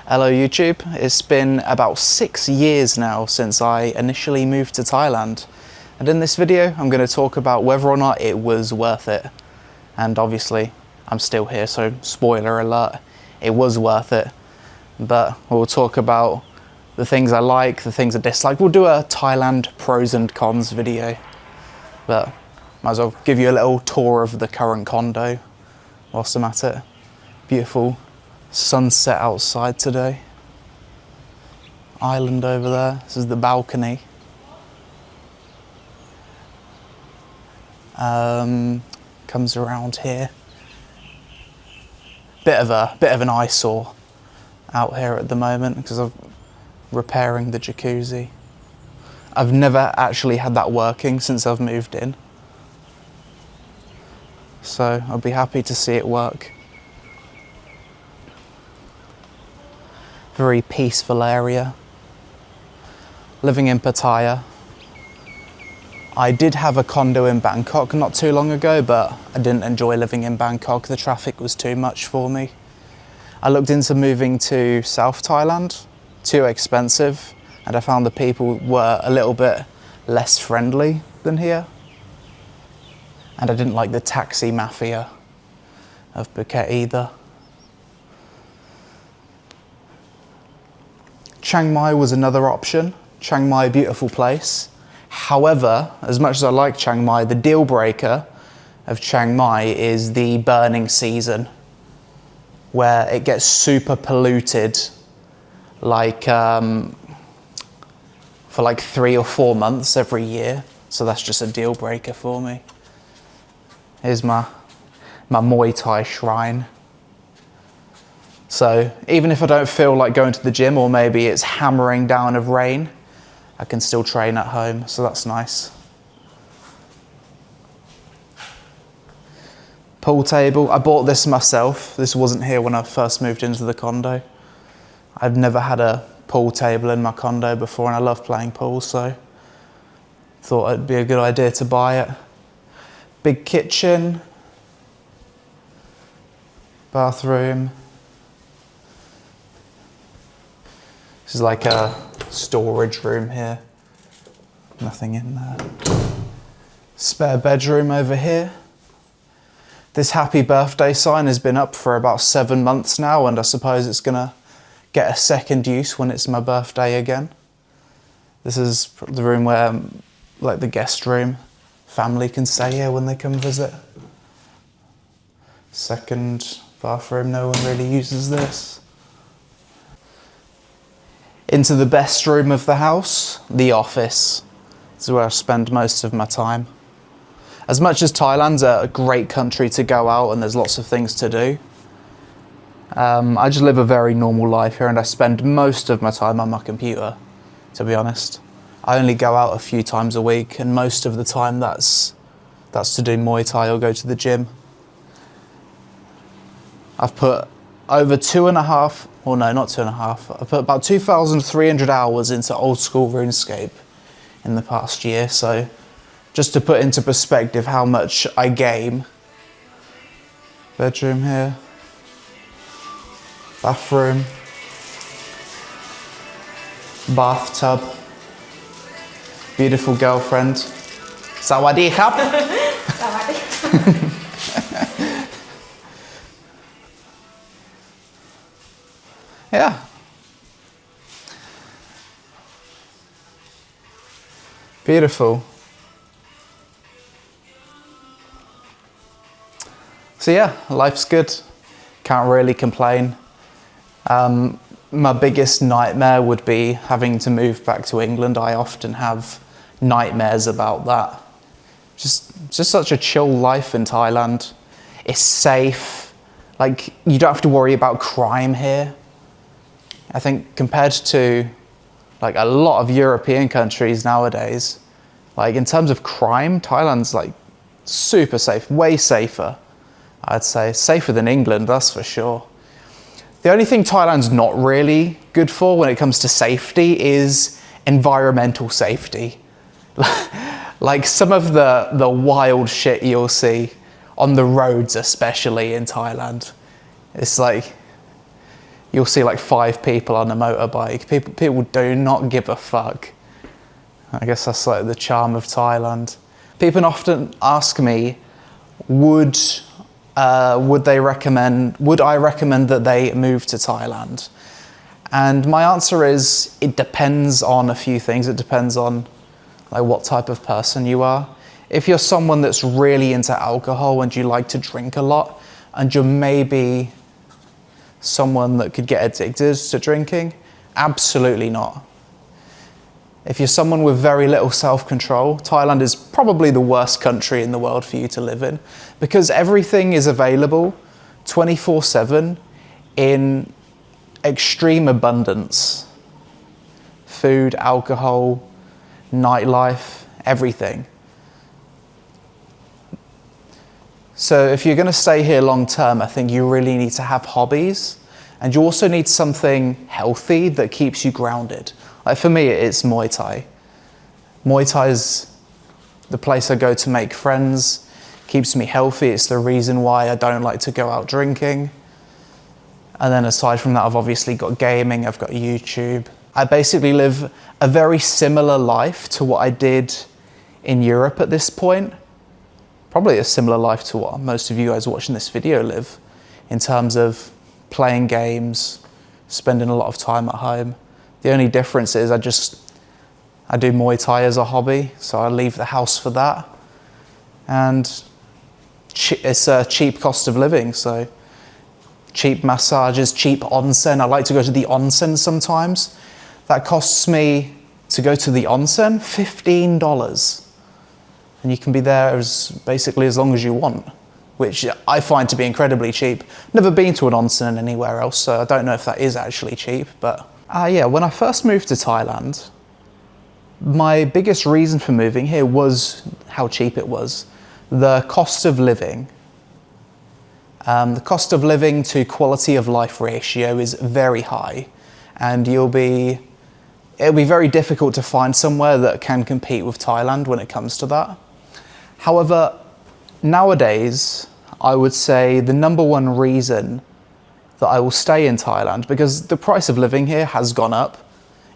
Hello YouTube, it's been about 6 years now since I initially moved to Thailand, and in this video I'm going to talk about whether or not it was worth it. And obviously I'm still here, so spoiler alert, it was worth it. But we'll talk about the things I like, the things I dislike. We'll do a Thailand pros and cons video, but might as well give you a little tour of the current condo whilst I'm at it. Beautiful sunset outside today. Island over there. This is the balcony. Comes around here. Bit of an eyesore out here at the moment because I'm repairing the jacuzzi. I've never actually had that working since I've moved in, so I'll be happy to see it work. Very peaceful area. Living in Pattaya. I did have a condo in Bangkok not too long ago, but I didn't enjoy living in Bangkok. The traffic was too much for me. I looked into moving to South Thailand, too expensive, and I found the people were a little bit less friendly than here. And I didn't like the taxi mafia of Phuket either. Chiang Mai was another option. Chiang Mai, beautiful place. However, as much as I like Chiang Mai, the deal breaker of Chiang Mai is the burning season, where it gets super polluted like for like 3 or 4 months every year. So that's just a deal breaker for me. Here's my Muay Thai shrine. So even if I don't feel like going to the gym, or maybe it's hammering down of rain, I can still train at home, so that's nice. Pool table, I bought this myself. This wasn't here when I first moved into the condo. I've never had a pool table in my condo before, and I love playing pool, so thought it'd be a good idea to buy it. Big kitchen, bathroom. This is like a storage room here. Nothing in there. Spare bedroom over here. This happy birthday sign has been up for about 7 months now, and I suppose it's gonna get a second use when it's my birthday again. This is the room where, like the guest room, family can stay here when they come visit. Second bathroom, no one really uses this. Into the best room of the house, the office. This is where I spend most of my time. As much as Thailand's a great country to go out and there's lots of things to do, I just live a very normal life here, and I spend most of my time on my computer, to be honest. I only go out a few times a week, and most of the time that's to do Muay Thai or go to the gym. I've put over 2.5, or no, not 2.5, I put about 2,300 hours into old school RuneScape in the past year, so just to put into perspective how much I game. Bedroom here. Bathroom. Bathtub. Beautiful girlfriend. Sawadee khap. Sawadee. Yeah. Beautiful. So yeah, life's good. Can't really complain. My biggest nightmare would be having to move back to England. I often have nightmares about that. Just such a chill life in Thailand. It's safe. Like, you don't have to worry about crime here. I think compared to like a lot of European countries nowadays, like in terms of crime, Thailand's like super safe, way safer. I'd say safer than England, that's for sure. The only thing Thailand's not really good for when it comes to safety is environmental safety. Like some of the wild shit you'll see on the roads, especially in Thailand. It's like, you'll see like 5 people on a motorbike. People do not give a fuck. I guess that's like the charm of Thailand. People often ask me, would I recommend that they move to Thailand? And my answer is, it depends on a few things. It depends on like what type of person you are. If you're someone that's really into alcohol and you like to drink a lot, and you're maybe someone that could get addicted to drinking, absolutely not. If you're someone with very little self-control, Thailand is probably the worst country in the world for you to live in, because everything is available 24/7 in extreme abundance. Food, alcohol, nightlife, everything. So if you're going to stay here long term, I think you really need to have hobbies, and you also need something healthy that keeps you grounded. Like for me, it's Muay Thai. Muay Thai is the place I go to make friends, keeps me healthy. It's the reason why I don't like to go out drinking. And then aside from that, I've obviously got gaming, I've got YouTube. I basically live a very similar life to what I did in Europe at this point. Probably a similar life to what most of you guys watching this video live, in terms of playing games, spending a lot of time at home. The only difference is I do Muay Thai as a hobby, so I leave the house for that. And it's a cheap cost of living, so cheap massages, cheap onsen. I like to go to the onsen sometimes. That costs me, to go to the onsen, $15. And you can be there basically as long as you want, which I find to be incredibly cheap. Never been to an onsen anywhere else, so I don't know if that is actually cheap. But yeah, when I first moved to Thailand, my biggest reason for moving here was how cheap it was. The cost of living. The cost of living to quality of life ratio is very high, and it'll be very difficult to find somewhere that can compete with Thailand when it comes to that. However, nowadays, I would say the number one reason that I will stay in Thailand, because the price of living here has gone up.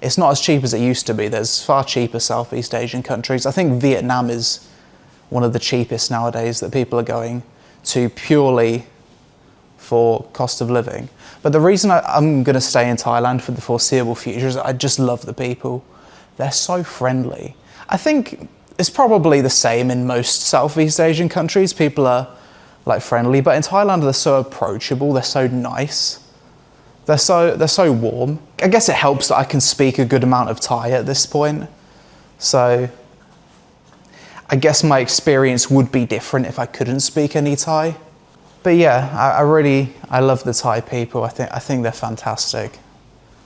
It's not as cheap as it used to be. There's far cheaper Southeast Asian countries. I think Vietnam is one of the cheapest nowadays that people are going to purely for cost of living. But the reason I'm going to stay in Thailand for the foreseeable future is I just love the people. They're so friendly. I think it's probably the same in most Southeast Asian countries. People are like friendly, but in Thailand they're so approachable, they're so nice. They're so warm. I guess it helps that I can speak a good amount of Thai at this point. So I guess my experience would be different if I couldn't speak any Thai. But yeah, I love the Thai people. I think they're fantastic.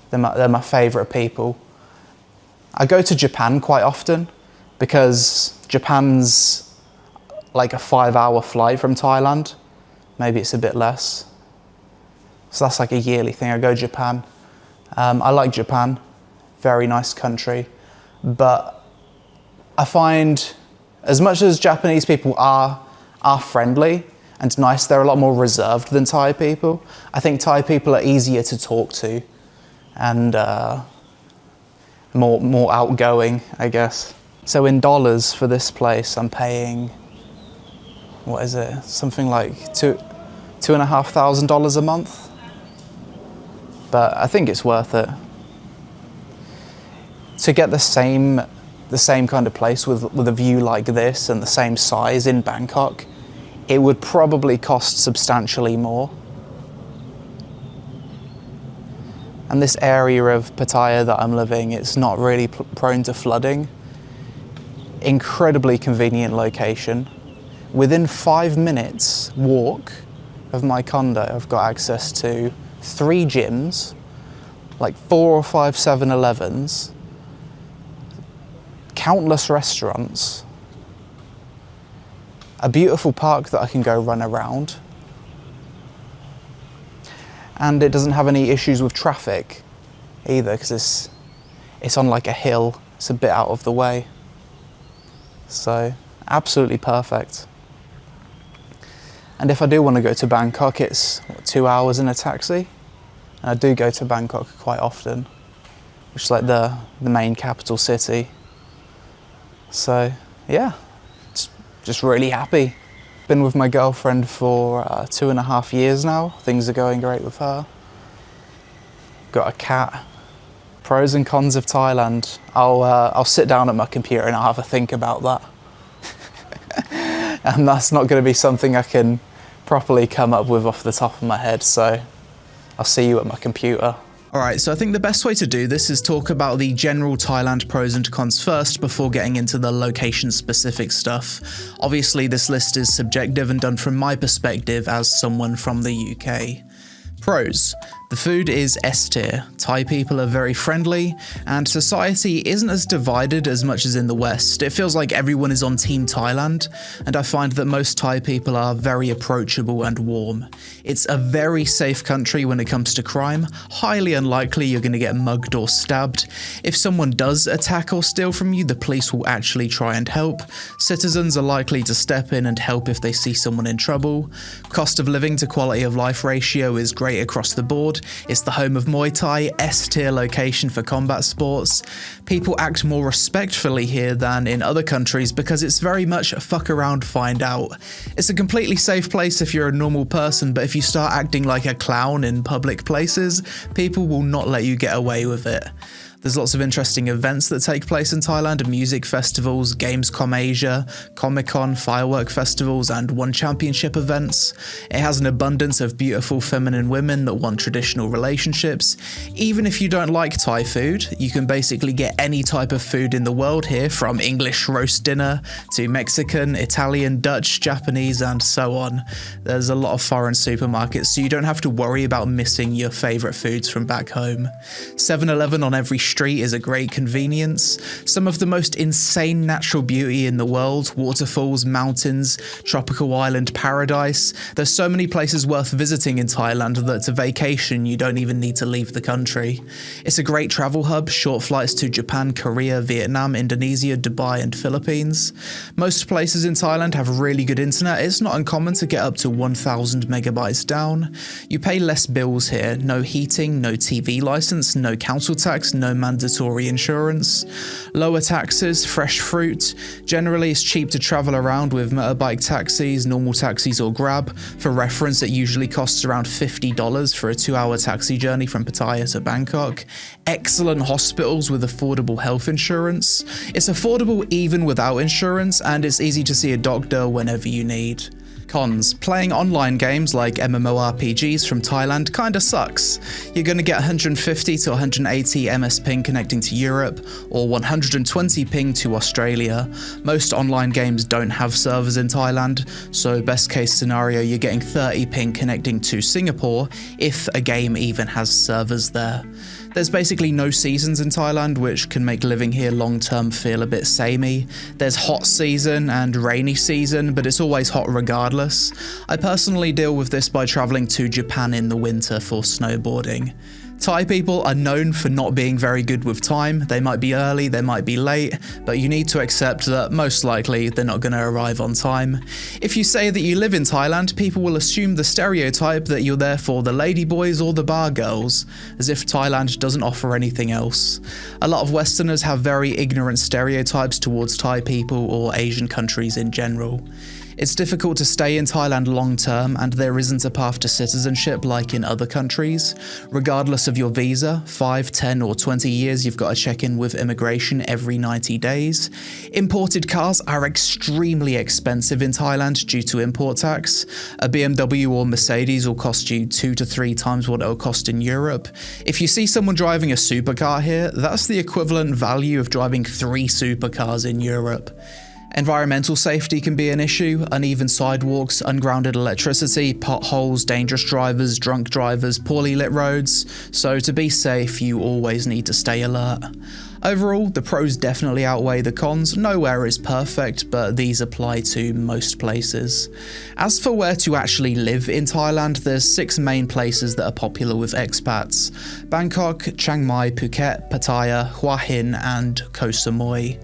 They're my favorite people. I go to Japan quite often because Japan's like a 5-hour flight from Thailand. Maybe it's a bit less. So that's like a yearly thing. I go to Japan. I like Japan, very nice country. But I find as much as Japanese people are friendly and nice, they're a lot more reserved than Thai people. I think Thai people are easier to talk to and more outgoing, I guess. So in dollars for this place, I'm paying, what is it? Something like $2,500 a month. But I think it's worth it. To get the same kind of place with a view like this and the same size in Bangkok, it would probably cost substantially more. And this area of Pattaya that I'm living, it's not really prone to flooding. Incredibly convenient location. Within 5 minutes walk of my condo, I've got access to 3 gyms, like 4 or 5 7-Elevens, countless restaurants, a beautiful park that I can go run around, and it doesn't have any issues with traffic either because it's on like a hill. It's a bit out of the way, so absolutely perfect. And if I do want to go to Bangkok, it's 2 hours in a taxi, I do go to Bangkok quite often, which is like the main capital city. So yeah, just really happy. Been with my girlfriend for 2.5 years now. Things are going great with her. Got a cat. Pros and cons of Thailand. I'll sit down at my computer and I'll have a think about that. And that's not going to be something I can properly come up with off the top of my head, so I'll see you at my computer. Alright, so I think the best way to do this is talk about the general Thailand pros and cons first before getting into the location-specific stuff. Obviously, this list is subjective and done from my perspective as someone from the UK. Pros. The food is S tier. Thai people are very friendly, and society isn't as divided as much as in the West. It feels like everyone is on Team Thailand, and I find that most Thai people are very approachable and warm. It's a very safe country when it comes to crime. Highly unlikely you're going to get mugged or stabbed. If someone does attack or steal from you, the police will actually try and help. Citizens are likely to step in and help if they see someone in trouble. Cost of living to quality of life ratio is great across the board. It's the home of Muay Thai, S-tier location for combat sports. People act more respectfully here than in other countries because it's very much fuck around, find out. It's a completely safe place if you're a normal person, but if you start acting like a clown in public places, people will not let you get away with it. There's lots of interesting events that take place in Thailand, music festivals, Gamescom Asia, Comic-Con, firework festivals, and One Championship events. It has an abundance of beautiful feminine women that want traditional relationships. Even if you don't like Thai food, you can basically get any type of food in the world here, from English roast dinner to Mexican, Italian, Dutch, Japanese, and so on. There's a lot of foreign supermarkets, so you don't have to worry about missing your favourite foods from back home. 7-Eleven on every street is a great convenience. Some of the most insane natural beauty in the world, waterfalls, mountains, tropical island paradise. There's so many places worth visiting in Thailand that to vacation you don't even need to leave the country. It's a great travel hub, short flights to Japan, Korea, Vietnam, Indonesia, Dubai and Philippines. Most places in Thailand have really good internet. It's not uncommon to get up to 1000 megabytes down. You pay less bills here, no heating, no TV license, no council tax, no mandatory insurance, lower taxes, fresh fruit. Generally, it's cheap to travel around with motorbike taxis, normal taxis or Grab. For reference, it usually costs around $50 for a 2-hour taxi journey from Pattaya to Bangkok. Excellent hospitals with affordable health insurance. It's affordable even without insurance, and it's easy to see a doctor whenever you need. Cons. Playing online games like MMORPGs from Thailand kinda sucks. You're gonna get 150 to 180 ms ping connecting to Europe, or 120 ping to Australia. Most online games don't have servers in Thailand, so best case scenario you're getting 30 ping connecting to Singapore, if a game even has servers there. There's basically no seasons in Thailand, which can make living here long term feel a bit samey. There's hot season and rainy season, but it's always hot regardless. I personally deal with this by travelling to Japan in the winter for snowboarding. Thai people are known for not being very good with time. They might be early, they might be late, but you need to accept that most likely they're not going to arrive on time. If you say that you live in Thailand, people will assume the stereotype that you're there for the ladyboys or the bar girls, as if Thailand doesn't offer anything else. A lot of Westerners have very ignorant stereotypes towards Thai people or Asian countries in general. It's difficult to stay in Thailand long term, and there isn't a path to citizenship like in other countries. Regardless of your visa, 5, 10 or 20 years, you've got to check in with immigration every 90 days. Imported cars are extremely expensive in Thailand due to import tax. A BMW or Mercedes will cost you 2 to 3 times what it'll cost in Europe. If you see someone driving a supercar here, that's the equivalent value of driving 3 supercars in Europe. Environmental safety can be an issue. Uneven sidewalks, ungrounded electricity, potholes, dangerous drivers, drunk drivers, poorly lit roads. So to be safe, you always need to stay alert. Overall, the pros definitely outweigh the cons. Nowhere is perfect, but these apply to most places. As for where to actually live in Thailand, there's 6 main places that are popular with expats: Bangkok, Chiang Mai, Phuket, Pattaya, Hua Hin, and Koh Samui.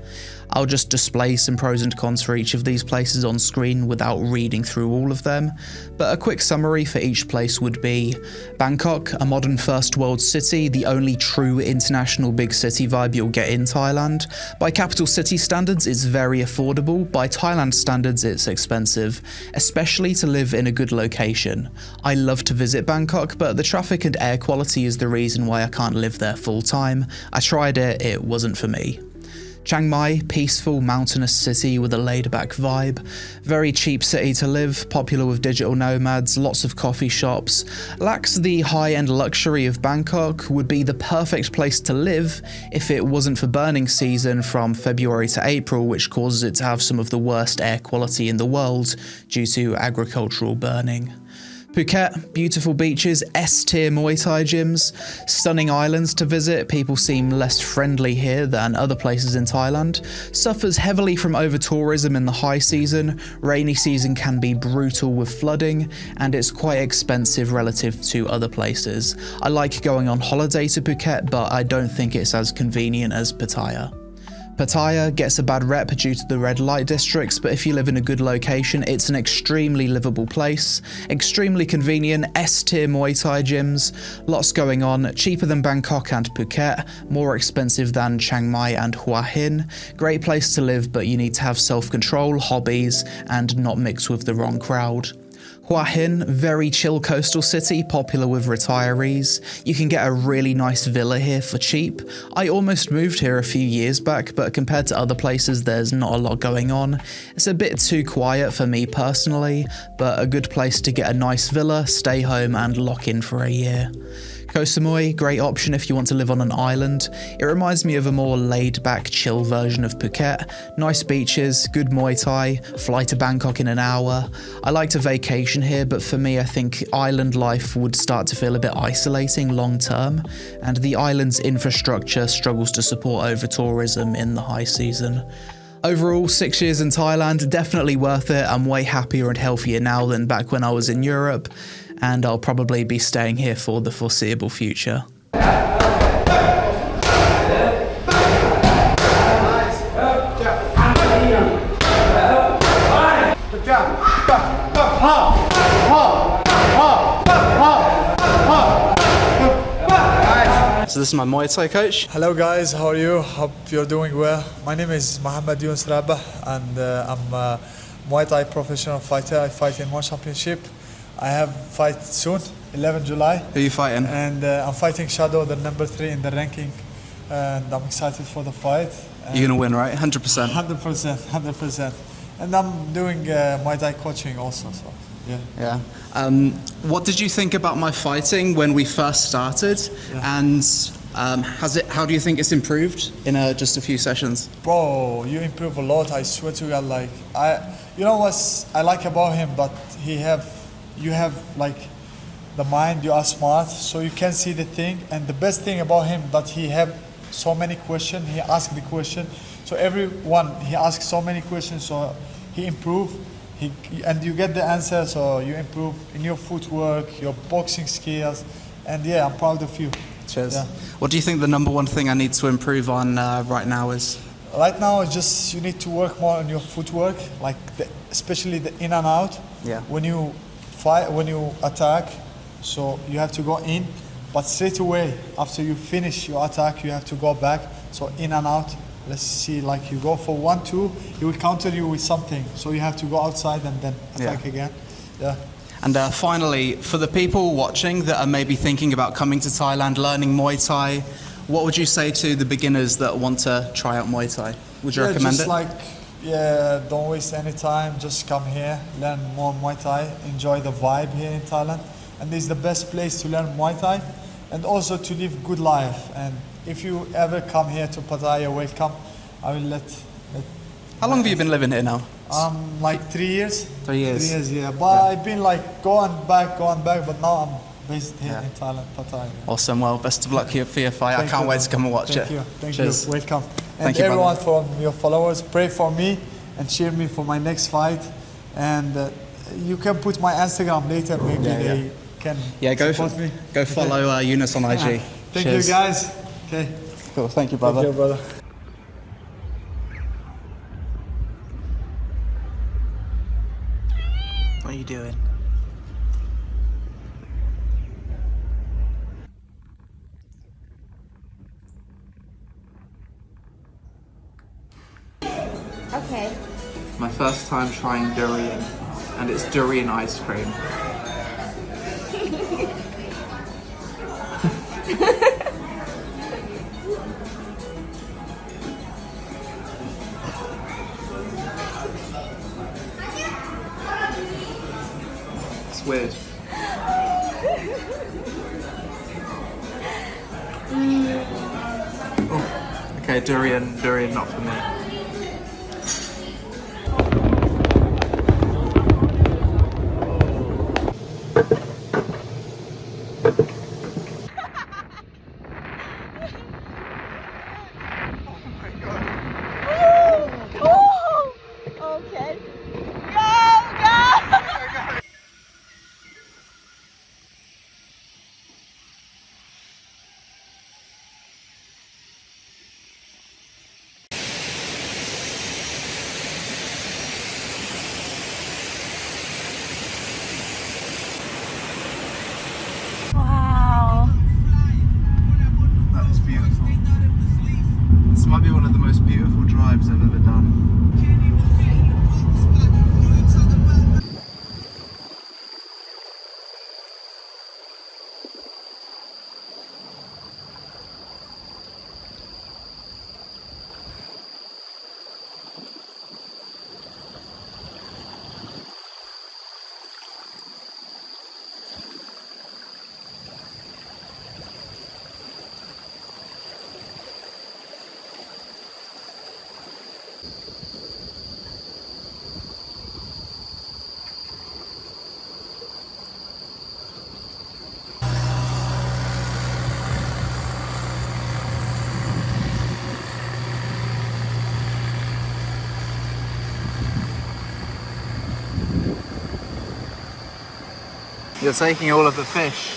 I'll just display some pros and cons for each of these places on screen without reading through all of them, but a quick summary for each place would be Bangkok, a modern first world city, the only true international big city vibe you'll get in Thailand. By capital city standards, it's very affordable. By Thailand standards, it's expensive, especially to live in a good location. I love to visit Bangkok, but the traffic and air quality is the reason why I can't live there full time. I tried it, it wasn't for me. Chiang Mai, peaceful, mountainous city with a laid-back vibe. Very cheap city to live, popular with digital nomads, lots of coffee shops. Lacks the high-end luxury of Bangkok, would be the perfect place to live if it wasn't for burning season from February to April, which causes it to have some of the worst air quality in the world due to agricultural burning. Phuket, beautiful beaches, S-tier Muay Thai gyms, stunning islands to visit. People seem less friendly here than other places in Thailand. Suffers heavily from over-tourism in the high season. Rainy season can be brutal with flooding, and it's quite expensive relative to other places. I like going on holiday to Phuket, but I don't think it's as convenient as Pattaya. Pattaya gets a bad rep due to the red light districts, but if you live in a good location, it's an extremely livable place. Extremely convenient, S-tier Muay Thai gyms, lots going on, cheaper than Bangkok and Phuket, more expensive than Chiang Mai and Hua Hin. Great place to live, but you need to have self-control, hobbies, and not mix with the wrong crowd. Hua Hin, very chill coastal city, popular with retirees. You can get a really nice villa here for cheap. I almost moved here a few years back, but compared to other places, there's not a lot going on. It's a bit too quiet for me personally, but a good place to get a nice villa, stay home, and lock in for a year. Koh Samui, great option if you want to live on an island. It reminds me of a more laid-back, chill version of Phuket. Nice beaches, good Muay Thai, fly to Bangkok in an hour. I like to vacation here, but for me I think island life would start to feel a bit isolating long term, and the island's infrastructure struggles to support over-tourism in the high season. Overall, 6 years in Thailand, definitely worth it. I'm way happier and healthier now than back when I was in Europe, and I'll probably be staying here for the foreseeable future. So this is my Muay Thai coach. Hello guys, how are you? Hope you're doing well. My name is Mohammed Yunus Rabah, and I'm a Muay Thai professional fighter. I fight in World Championship. I have fight soon, 11 July. Who are you fighting? And I'm fighting Shadow, the number 3 in the ranking. And I'm excited for the fight. You're gonna win, right? 100%. 100%. And I'm doing Muay Thai coaching also, so yeah. What did you think about my fighting when we first started? Yeah. And how do you think it's improved in just a few sessions? Bro, you improve a lot. I swear to God. You know what I like about him, but you have like the mind. You are smart, so you can see the thing. And the best thing about him that he have so many questions. He asks the question, so everyone he asks so many questions. So he improve. And you get the answer, so you improve in your footwork, your boxing skills, and yeah, I'm proud of you. Cheers. Yeah. What do you think the number one thing I need to improve on right now is? Right now, it's just you need to work more on your footwork, like especially the in and out. Yeah. When you fight, when you attack, so you have to go in, but straight away after you finish your attack, you have to go back. So in and out. Let's see, like you go for 1-2, he will counter you with something. So you have to go outside and then attack again. Yeah. And finally, for the people watching that are maybe thinking about coming to Thailand, learning Muay Thai, what would you say to the beginners that want to try out Muay Thai? Would you recommend it? Don't waste any time. Just come here, learn more Muay Thai, enjoy the vibe here in Thailand. And this is the best place to learn Muay Thai and also to live good life. And if you ever come here to Pattaya, welcome. I will let How long have you been living here now? Like 3 years. 3 years. 3 years, yeah. But I've been like going back, but now I'm based here in Thailand, Pattaya. Awesome. Well, best of luck here for your fight. I can't wait to come and watch it. Thank you. Welcome. And Thank you, everyone from your followers, pray for me and cheer me for my next fight. And you can put my Instagram later. Maybe they can support me. Go follow Yunus on IG. Thank you, guys. Okay. Cool. Thank you, brother. Thank you, brother. are you doing? Okay. My first time trying durian, and it's durian ice cream. It's weird. Oh, okay, durian not for me. Okay. Go! Wow. That is beautiful. This might be one of the most beautiful drives I've ever done. You're taking all of the fish.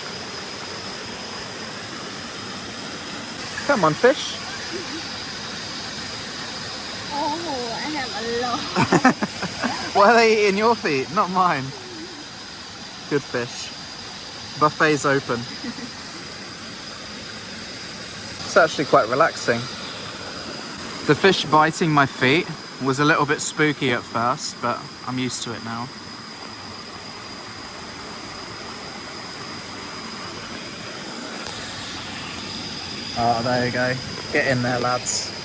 Come on, fish. Oh, I have a lot. Why are they eating your feet? Not mine. Good fish. Buffet's open. It's actually quite relaxing. The fish biting my feet was a little bit spooky at first, but I'm used to it now. Oh, there you go. Get in there, lads.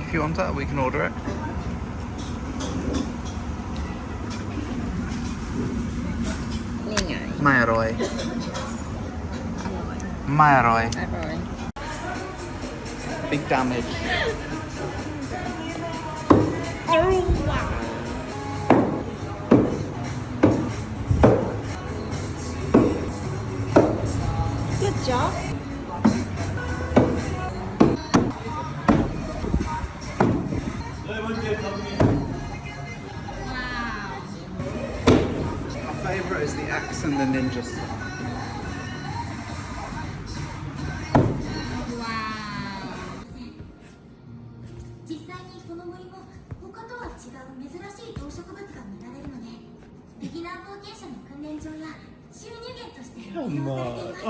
If you want that, we can order it. นี่ไง ไม่อร่อย อร่อย ไม่อร่อย อร่อย Big damage. อร่อยว่ะ Good job. My favourite is the axe and the ninja style. ว้าว 実際にこの森も他とは珍しい動植物が見られるので、ビギナー冒険者の訓練場や収入源として利用されています。